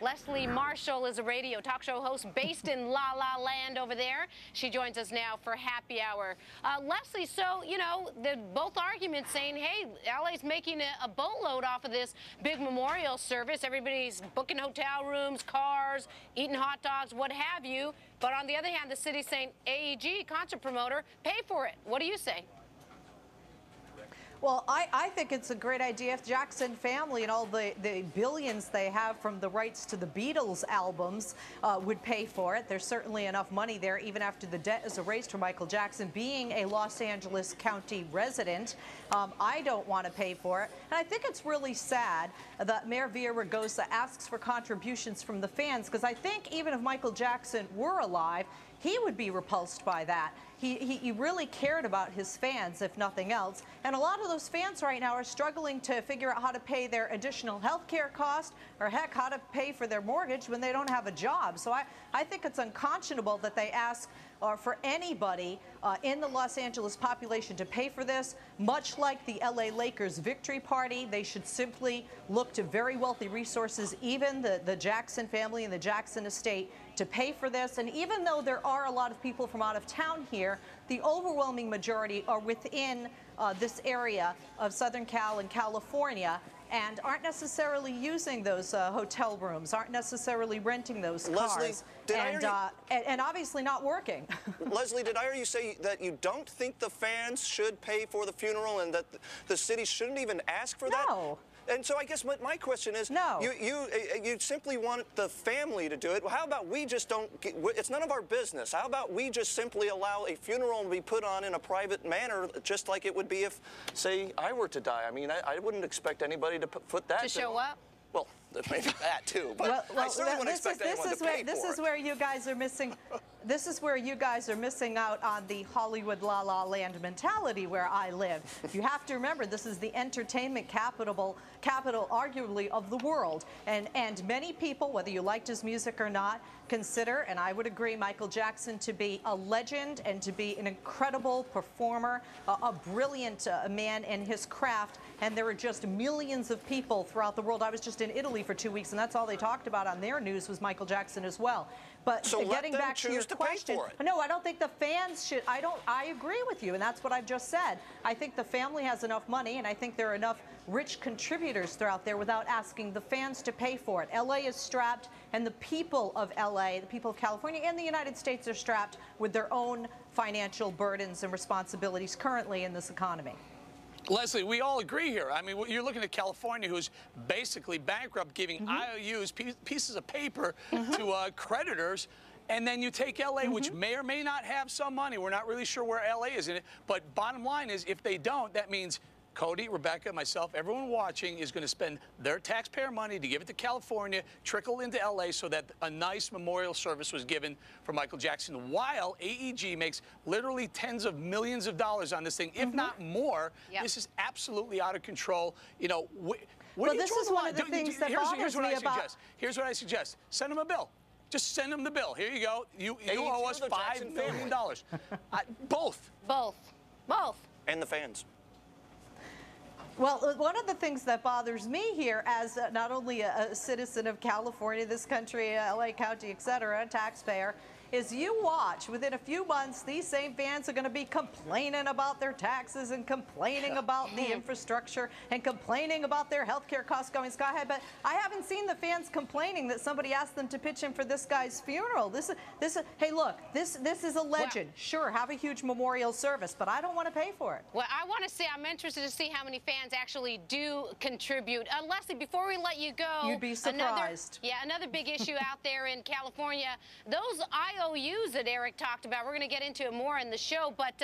Leslie Marshall is a radio talk show host based in La La Land over there. She joins us now for Happy Hour. Leslie, so, you know, both arguments saying, hey, LA's making a boatload off of this big memorial service. Everybody's booking hotel rooms, cars, eating hot dogs, what have you. But on the other hand, the city's saying, AEG, concert promoter, pay for it. What do you say? Well, I think it's a great idea if Jackson family and all the billions they have from the rights to the Beatles albums would pay for it. There's certainly enough money there, even after the debt is erased for Michael Jackson being a Los Angeles County resident. I don't want to pay for it. And I think it's really sad that Mayor Villaraigosa asks for contributions from the fans, because I think even if Michael Jackson were alive, he would be repulsed by that. He really cared about his fans, if nothing else. And a lot of those fans right now are struggling to figure out how to pay their additional health care cost, or heck, how to pay for their mortgage when they don't have a job. So I think it's unconscionable that they ask for anybody in the Los Angeles population to pay for this. Much like the LA Lakers victory party, they should simply look to very wealthy resources, even the Jackson family and the Jackson estate, to pay for this. And even though there are a lot of people from out of town here, the overwhelming majority are within this area of Southern Cal and California, and aren't necessarily using those hotel rooms, aren't necessarily renting those cars, and obviously not working. Leslie, did I hear you say that you don't think the fans should pay for the funeral and that the city shouldn't even ask for that? No. And so I guess my question is, no. You simply want the family to do it. Well, how about we just don't, it's none of our business. How about we just simply allow a funeral to be put on in a private manner, just like it would be if, say, I were to die? I mean, I wouldn't expect anybody to put that. To show up? Well, maybe that too, but I certainly wouldn't expect anyone to pay for it. This is where you guys are missing. This is where you guys are missing out on the Hollywood La La Land mentality where I live. You have to remember, this is the entertainment capital arguably of the world, and many people, whether you liked his music or not, consider, and I would agree, Michael Jackson to be a legend and to be an incredible performer, a brilliant man in his craft. And there are just millions of people throughout the world. I was just in Italy for 2 weeks, and that's all they talked about on their news was Michael Jackson as well. But so getting back to your question, no, I don't think the fans should. I agree with you, and that's what I've just said. I think the family has enough money, and I think there are enough rich contributors throughout there without asking the fans to pay for it. LA is strapped, and the people of LA, the people of California and the United States are strapped with their own financial burdens and responsibilities currently in this economy. Leslie, we all agree here. I mean, you're looking at California, who's basically bankrupt, giving IOUs, pieces of paper to creditors. And then you take L.A., which may or may not have some money. We're not really sure where L.A. is in it. But bottom line is, if they don't, that means Cody, Rebecca, myself, everyone watching is going to spend their taxpayer money to give it to California, trickle into L.A. so that a nice memorial service was given for Michael Jackson, while AEG makes literally tens of millions of dollars on this thing, if not more. This is absolutely out of control. You know, this is one of the things that bothers me about. Here's what I suggest. Send them a bill. Just send them the bill. Here you go. You owe us $5 million. Both. Both. And the fans. Well, one of the things that bothers me here as not only a citizen of California, this country, LA County, et cetera, a taxpayer, is you watch, within a few months, these same fans are going to be complaining about their taxes and complaining about the infrastructure and complaining about their health care costs going sky high. But I haven't seen the fans complaining that somebody asked them to pitch in for this guy's funeral. Hey, look, this is a legend. Sure, have a huge memorial service, but I don't want to pay for it. Well, I want to say, I'm interested to see how many fans actually do contribute. Leslie, before we let you go, you'd be surprised. Another big issue out there in California, those IOUs that Eric talked about, we're going to get into it more in the show, but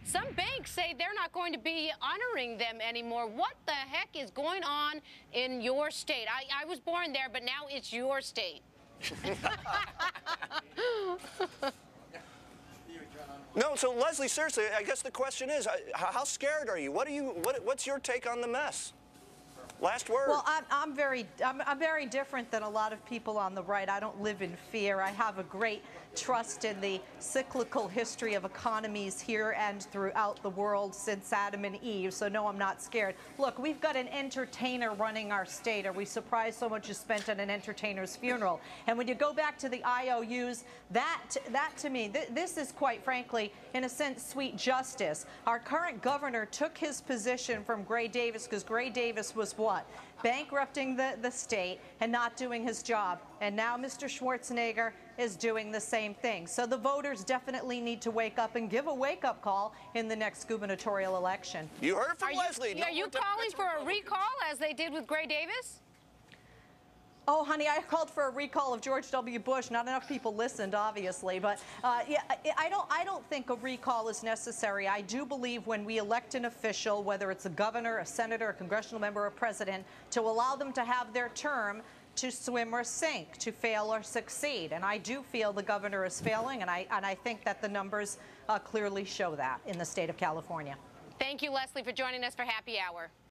some banks say they're not going to be honoring them anymore. What the heck is going on in your state? I was born there, but now it's your state. No, so Leslie, seriously, I guess the question is, how scared are you? What's your take on the mess? Last word. Well, I'm very different than a lot of people on the right. I don't live in fear. I have a great trust in the cyclical history of economies here and throughout the world since Adam and Eve. So no, I'm not scared. Look, we've got an entertainer running our state. Are we surprised so much is spent at an entertainer's funeral? And when you go back to the IOUs, that to me, this is quite frankly, in a sense, sweet justice. Our current governor took his position from Gray Davis because Gray Davis was what? Bankrupting the state and not doing his job. And now Mr. Schwarzenegger is doing the same thing. So the voters definitely need to wake up and give a wake-up call in the next gubernatorial election. You heard from Leslie. Are you calling for a recall as they did with Gray Davis? Oh, honey, I called for a recall of George W. Bush. Not enough people listened, obviously. But yeah, I don't think a recall is necessary. I do believe when we elect an official, whether it's a governor, a senator, a congressional member, or a president, to allow them to have their term to swim or sink, to fail or succeed. And I do feel the governor is failing, and I think that the numbers clearly show that in the state of California. Thank you, Leslie, for joining us for Happy Hour.